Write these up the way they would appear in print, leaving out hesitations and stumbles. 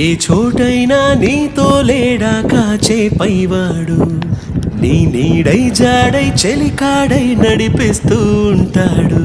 ఏ చోటైనా నీతో లేడా కాచే పైవాడు, నీ నీడై జాడై చెలికాడై నడిపిస్తూ ఉంటాడు.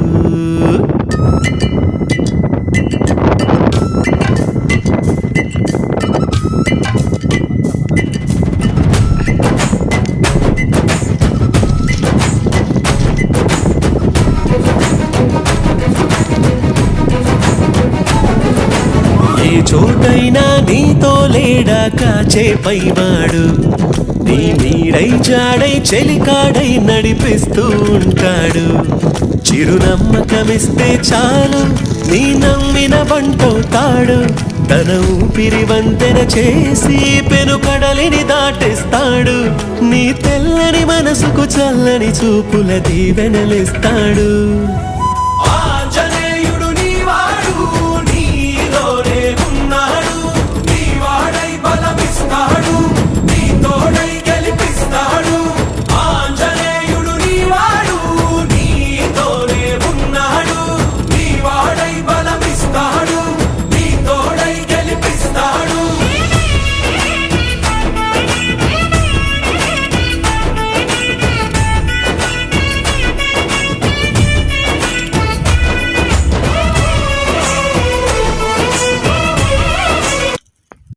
ఏ చోటైనా నీతో లేడా కాచే పైవాడు, నీ నీడై జాడై చెలికాడై నడిపిస్తూ ఉంటాడు. చిరునమ్మకమిస్తే చాలు నీ నమ్మిన బంటవుతాడు. తన ఊపిరి వంతెన చేసి పెనుకడలిని దాటిస్తాడు. నీ తెల్లని మనసుకు చల్లని చూపుల దీవెనలిస్తాడు.